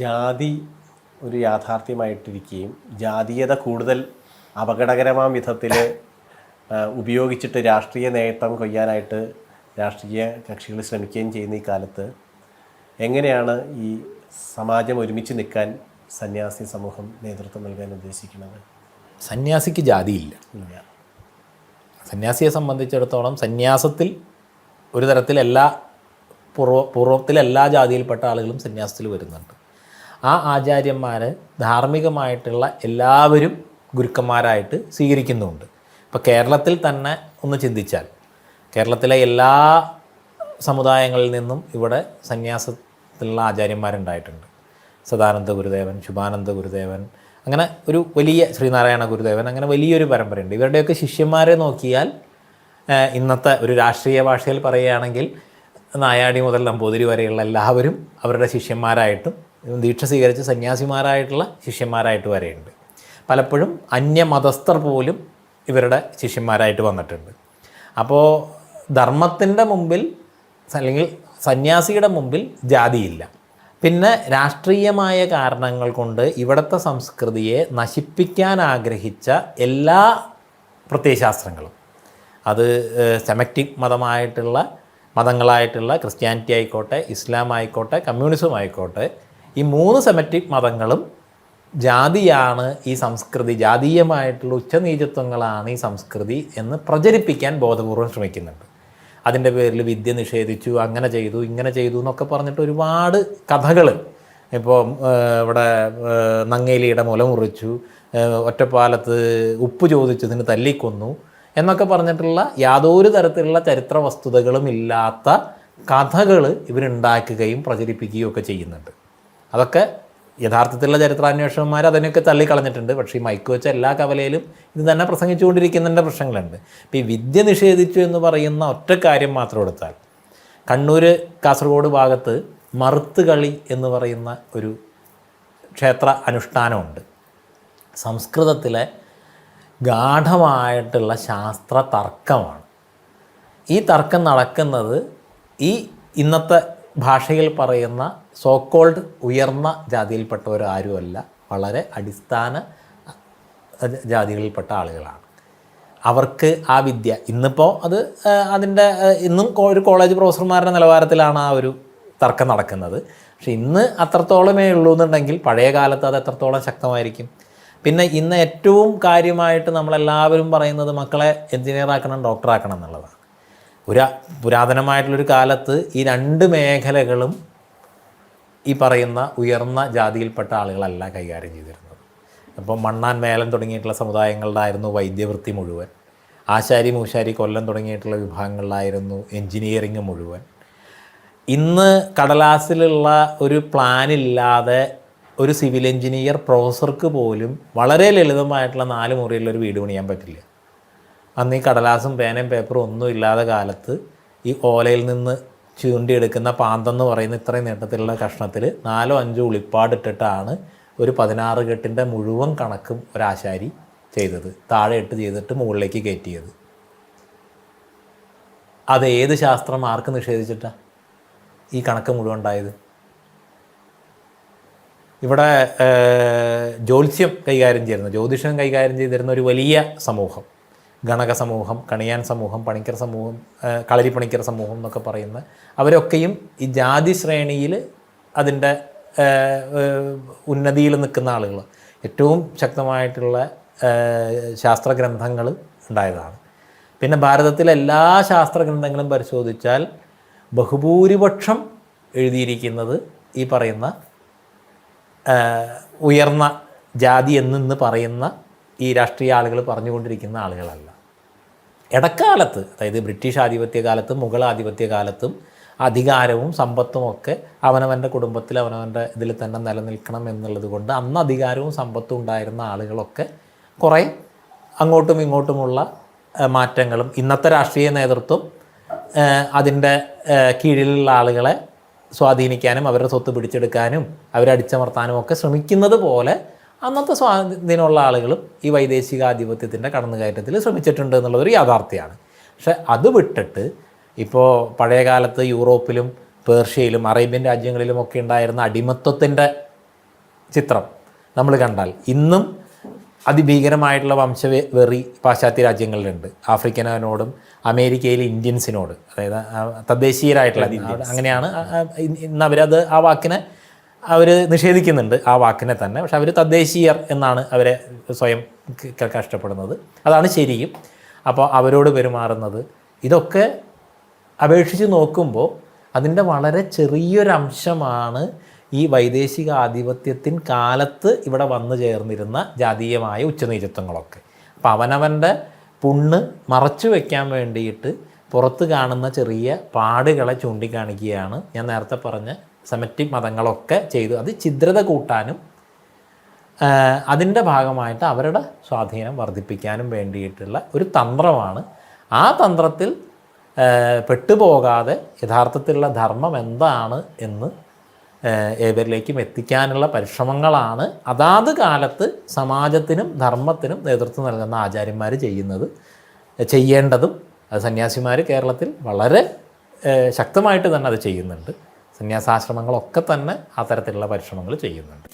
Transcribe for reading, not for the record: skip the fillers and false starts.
ജാതി ഒരു യാഥാർത്ഥ്യമായിട്ടിരിക്കുകയും ജാതീയത കൂടുതൽ അപകടകരമായ വിധത്തിൽ ഉപയോഗിച്ചിട്ട് രാഷ്ട്രീയ നേട്ടം കൊയ്യാനായിട്ട് രാഷ്ട്രീയ കക്ഷികൾ ശ്രമിക്കുകയും ചെയ്യുന്ന ഈ കാലത്ത് എങ്ങനെയാണ് ഈ സമാജം ഒരുമിച്ച് നിൽക്കാൻ സന്യാസി സമൂഹം നേതൃത്വം നൽകാൻ ഉദ്ദേശിക്കുന്നത്? സന്യാസിക്ക് ജാതിയില്ല. സന്യാസിയെ സംബന്ധിച്ചിടത്തോളം സന്യാസത്തിൽ ഒരു തരത്തിൽ പൂർവ്വത്തിലെല്ലാ ജാതിയിൽപ്പെട്ട ആളുകളും സന്യാസത്തിൽ വരുന്നുണ്ട്. ആ ആചാര്യന്മാരെ ധാർമ്മികമായിട്ടുള്ള എല്ലാവരും ഗുരുക്കന്മാരായിട്ട് സ്വീകരിക്കുന്നുമുണ്ട്. ഇപ്പോൾ കേരളത്തിൽ തന്നെ ഒന്ന് ചിന്തിച്ചാൽ കേരളത്തിലെ എല്ലാ സമുദായങ്ങളിൽ നിന്നും ഇവിടെ സന്യാസത്തിലുള്ള ആചാര്യന്മാരുണ്ടായിട്ടുണ്ട്. സദാനന്ദ ഗുരുദേവൻ, ശുഭാനന്ദ ഗുരുദേവൻ, അങ്ങനെ ഒരു വലിയ ശ്രീനാരായണ ഗുരുദേവൻ, അങ്ങനെ വലിയൊരു പരമ്പരയുണ്ട്. ഇവരുടെയൊക്കെ ശിഷ്യന്മാരെ നോക്കിയാൽ ഇന്നത്തെ ഒരു രാഷ്ട്രീയ ഭാഷയിൽ പറയുകയാണെങ്കിൽ നായാടി മുതൽ നമ്പൂതിരി വരെയുള്ള എല്ലാവരും അവരുടെ ശിഷ്യന്മാരായിട്ടും ദീക്ഷ സ്വീകരിച്ച് സന്യാസിമാരായിട്ടുള്ള ശിഷ്യന്മാരായിട്ട് വരെയുണ്ട്. പലപ്പോഴും അന്യമതസ്ഥർ പോലും ഇവരുടെ ശിഷ്യന്മാരായിട്ട് വന്നിട്ടുണ്ട്. അപ്പോൾ ധർമ്മത്തിൻ്റെ മുമ്പിൽ അല്ലെങ്കിൽ സന്യാസിയുടെ മുമ്പിൽ ജാതിയില്ല. പിന്നെ രാഷ്ട്രീയമായ കാരണങ്ങൾ കൊണ്ട് ഇവിടുത്തെ സംസ്കൃതിയെ നശിപ്പിക്കാൻ ആഗ്രഹിച്ച എല്ലാ പ്രത്യയശാസ്ത്രങ്ങളും, അത് സെമറ്റിക് മതങ്ങളായിട്ടുള്ള ക്രിസ്ത്യാനിറ്റി ആയിക്കോട്ടെ, ഇസ്ലാം ആയിക്കോട്ടെ, കമ്മ്യൂണിസം ആയിക്കോട്ടെ, ഈ 3 സെമറ്റിക് മതങ്ങളും ജാതിയാണ് ഈ സംസ്കൃതി, ജാതീയമായിട്ടുള്ള ഉച്ചനീചത്വങ്ങളാണ് ഈ സംസ്കൃതി എന്ന് പ്രചരിപ്പിക്കാൻ ബോധപൂർവം ശ്രമിക്കുന്നുണ്ട്. അതിൻ്റെ പേരിൽ വിദ്യ നിഷേധിച്ചു, അങ്ങനെ ചെയ്തു, ഇങ്ങനെ ചെയ്തു എന്നൊക്കെ പറഞ്ഞിട്ട് ഒരുപാട് കഥകൾ. ഇപ്പോൾ ഇവിടെ നങ്ങേലിയുടെ മുല മുറിച്ചു, ഒറ്റപ്പാലത്ത് ഉപ്പ് ചോദിച്ചതിന് തല്ലിക്കൊന്നു എന്നൊക്കെ പറഞ്ഞിട്ടുള്ള യാതൊരു തരത്തിലുള്ള ചരിത്ര വസ്തുതകളും ഇല്ലാത്ത കഥകൾ ഇവരുണ്ടാക്കുകയും പ്രചരിപ്പിക്കുകയും ഒക്കെ ചെയ്യുന്നുണ്ട്. അതൊക്കെ യഥാർത്ഥത്തിലുള്ള ചരിത്രാന്വേഷകന്മാർ അതിനെയൊക്കെ തള്ളിക്കളഞ്ഞിട്ടുണ്ട്. പക്ഷേ ഈ മൈക്ക് വെച്ച എല്ലാ കവലയിലും ഇത് തന്നെ പ്രസംഗിച്ചുകൊണ്ടിരിക്കുന്നതിൻ്റെ പ്രശ്നങ്ങളുണ്ട്. ഇപ്പോൾ ഈ വിദ്യ നിഷേധിച്ചു എന്ന് പറയുന്ന ഒറ്റ കാര്യം മാത്രം എടുത്താൽ, കണ്ണൂർ കാസർഗോഡ് ഭാഗത്ത് മറുത്ത് കളി എന്ന് പറയുന്ന ഒരു ക്ഷേത്ര അനുഷ്ഠാനമുണ്ട്. സംസ്കൃതത്തിലെ ഗാഠമായിട്ടുള്ള ശാസ്ത്ര തർക്കമാണ്. ഈ തർക്കം നടക്കുന്നത് ഈ ഇന്നത്തെ ഭാഷയിൽ പറയുന്ന സോക്കോൾഡ് ഉയർന്ന ജാതിയിൽപ്പെട്ടവരാരുമല്ല, വളരെ അടിസ്ഥാന ജാതികളിൽപ്പെട്ട ആളുകളാണ്. അവർക്ക് ആ വിദ്യ ഇന്നിപ്പോൾ ഇന്നും ഒരു കോളേജ് പ്രൊഫസർമാരുടെ നിലവാരത്തിലാണ് ആ ഒരു തർക്കം നടക്കുന്നത്. പക്ഷെ ഇന്ന് അത്രത്തോളമേ ഉള്ളൂ എന്നുണ്ടെങ്കിൽ പഴയ കാലത്ത് അത് എത്രത്തോളം ശക്തമായിരിക്കും. പിന്നെ ഇന്ന് ഏറ്റവും കാര്യമായിട്ട് നമ്മളെല്ലാവരും പറയുന്നത് മക്കളെ എൻജിനീയറാക്കണം, ഡോക്ടറാക്കണം എന്നുള്ളതാണ്. പുരാതനമായിട്ടുള്ളൊരു കാലത്ത് ഈ 2 മേഖലകളും ഈ പറയുന്ന ഉയർന്ന ജാതിയിൽപ്പെട്ട ആളുകളല്ല കൈകാര്യം ചെയ്തിരുന്നത്. അപ്പോൾ മണ്ണാൻ മേലൻ തുടങ്ങിയിട്ടുള്ള സമുദായങ്ങളിലായിരുന്നു വൈദ്യവൃത്തി മുഴുവൻ. ആശാരി മൂശാരി കൊല്ലം തുടങ്ങിയിട്ടുള്ള വിഭാഗങ്ങളിലായിരുന്നു എൻജിനീയറിങ് മുഴുവൻ. ഇന്ന് കടലാസിലുള്ള ഒരു പ്ലാനില്ലാതെ ഒരു സിവിൽ എൻജിനീയർ പ്രൊഫസർക്ക് പോലും വളരെ ലളിതമായിട്ടുള്ള 4 മുറിയിലൊരു വീട് പണിയാൻ പറ്റില്ല. അന്ന് ഈ കടലാസും പേനയും പേപ്പറും ഒന്നും ഇല്ലാതെ കാലത്ത് ഈ ഓലയിൽ നിന്ന് ചൂണ്ടിയെടുക്കുന്ന പാന്തെന്ന് പറയുന്ന ഇത്രയും നീട്ടത്തിലുള്ള കഷ്ണത്തിൽ 4-5 ഉളിപ്പാടിട്ടിട്ടാണ് ഒരു 16 കെട്ടിൻ്റെ മുഴുവൻ കണക്കും ഒരാശാരി ചെയ്തത്. താഴെ ഇട്ട് ചെയ്തിട്ട് മുകളിലേക്ക് കയറ്റിയത്. അത് ഏത് ശാസ്ത്രം ആർക്ക് നിഷേധിച്ചിട്ടാണ് ഈ കണക്ക് മുഴുവൻ ഉണ്ടായത്? ഇവിടെ ജ്യോത്സ്യം കൈകാര്യം ചെയ്യുന്ന, ജ്യോതിഷം കൈകാര്യം ചെയ്തിരുന്ന ഒരു വലിയ സമൂഹം, ഗണക സമൂഹം, കണിയാൻ സമൂഹം, പണിക്കർ സമൂഹം, കളരിപ്പണിക്കർ സമൂഹം എന്നൊക്കെ പറയുന്ന അവരൊക്കെയും ഈ ജാതി ശ്രേണിയിൽ അതിൻ്റെ ഉന്നതിയിൽ നിൽക്കുന്ന ആളുകൾ. ഏറ്റവും ശക്തമായിട്ടുള്ള ശാസ്ത്രഗ്രന്ഥങ്ങൾ ഉണ്ടായതാണ്. പിന്നെ ഭാരതത്തിലെ എല്ലാ ശാസ്ത്രഗ്രന്ഥങ്ങളും പരിശോധിച്ചാൽ ബഹുഭൂരിപക്ഷം എഴുതിയിരിക്കുന്നത് ഈ പറയുന്ന ഉയർന്ന ജാതി എന്ന് പറയുന്ന ഈ രാഷ്ട്രീയ ആളുകൾ പറഞ്ഞുകൊണ്ടിരിക്കുന്ന ആളുകളല്ല. ഇടക്കാലത്ത്, അതായത് ബ്രിട്ടീഷ് ആധിപത്യകാലത്തും മുഗൾ ആധിപത്യകാലത്തും അധികാരവും സമ്പത്തുമൊക്കെ അവനവൻ്റെ കുടുംബത്തിൽ അവനവൻ്റെ ഇതിൽ തന്നെ നിലനിൽക്കണം എന്നുള്ളത് കൊണ്ട് അന്ന് അധികാരവും സമ്പത്തും ഉണ്ടായിരുന്ന ആളുകളൊക്കെ കുറേ അങ്ങോട്ടും ഇങ്ങോട്ടുമുള്ള മാറ്റങ്ങളും ഇന്നത്തെ രാഷ്ട്രീയ നേതൃത്വം അതിൻ്റെ കീഴിലുള്ള ആളുകളെ സ്വാധീനിക്കാനും അവരുടെ സ്വത്ത് പിടിച്ചെടുക്കാനും അവരെ അടിച്ചമർത്താനും ഒക്കെ ശ്രമിക്കുന്നത് പോലെ അന്നത്തെ സ്വാധീനമുള്ള ആളുകളും ഈ വൈദേശികാധിപത്യത്തിൻ്റെ കടന്നുകയറ്റത്തിൽ ശ്രമിച്ചിട്ടുണ്ട് എന്നുള്ളതൊരു യാഥാർത്ഥ്യമാണ്. പക്ഷെ അത് വിട്ടിട്ട് ഇപ്പോൾ പഴയ കാലത്ത് യൂറോപ്പിലും പേർഷ്യയിലും അറേബ്യൻ രാജ്യങ്ങളിലുമൊക്കെ ഉണ്ടായിരുന്ന അടിമത്വത്തിൻ്റെ ചിത്രം നമ്മൾ കണ്ടാൽ ഇന്നും അതിഭീകരമായിട്ടുള്ള വംശവെറി പാശ്ചാത്യ രാജ്യങ്ങളിലുണ്ട്. ആഫ്രിക്കനോടും അമേരിക്കയിലെ ഇന്ത്യൻസിനോട്, അതായത് തദ്ദേശീയരായിട്ടുള്ള അങ്ങനെയാണ് ഇന്ന് അവരത് ആ വാക്കിനെ അവർ നിഷേധിക്കുന്നുണ്ട്, ആ വാക്കിനെ തന്നെ. പക്ഷെ അവർ തദ്ദേശീയർ എന്നാണ് അവരെ സ്വയം കഷ്ടപ്പെടുന്നത്. അതാണ് ശരിയും. അപ്പോൾ അവരോട് പെരുമാറുന്നത് ഇതൊക്കെ അപേക്ഷിച്ച് നോക്കുമ്പോൾ അതിൻ്റെ വളരെ ചെറിയൊരംശമാണ് ഈ വൈദേശിക ആധിപത്യത്തിൻ കാലത്ത് ഇവിടെ വന്നു ചേർന്നിരുന്ന ജാതീയമായ ഉച്ചനീചത്വങ്ങളൊക്കെ. അപ്പം അവനവൻ്റെ പുണ്ണ് മറച്ചു വയ്ക്കാൻ വേണ്ടിയിട്ട് പുറത്ത് കാണുന്ന ചെറിയ പാടുകളെ ചൂണ്ടിക്കാണിക്കുകയാണ് ഞാൻ നേരത്തെ പറഞ്ഞ സെമറ്റിക് മതങ്ങളൊക്കെ ചെയ്തു. അത് ഛിദ്രത കൂട്ടാനും അതിൻ്റെ ഭാഗമായിട്ട് അവരുടെ സ്വാധീനം വർദ്ധിപ്പിക്കാനും വേണ്ടിയിട്ടുള്ള ഒരു തന്ത്രമാണ്. ആ തന്ത്രത്തിൽ പെട്ടുപോകാതെ യഥാർത്ഥത്തിലുള്ള ധർമ്മം എന്താണ് എന്ന് ഏവരിലേക്കും എത്തിക്കാനുള്ള പരിശ്രമങ്ങളാണ് അതാത് കാലത്ത് സമാജത്തിനും ധർമ്മത്തിനും നേതൃത്വം നൽകുന്ന ആചാര്യന്മാർ ചെയ്യേണ്ടതും. അത് സന്യാസിമാർ കേരളത്തിൽ വളരെ ശക്തമായിട്ട് തന്നെ അത് ചെയ്യുന്നുണ്ട്. സന്യാസാശ്രമങ്ങളൊക്കെ തന്നെ ആ തരത്തിലുള്ള പരിശ്രമങ്ങൾ ചെയ്യുന്നുണ്ട്.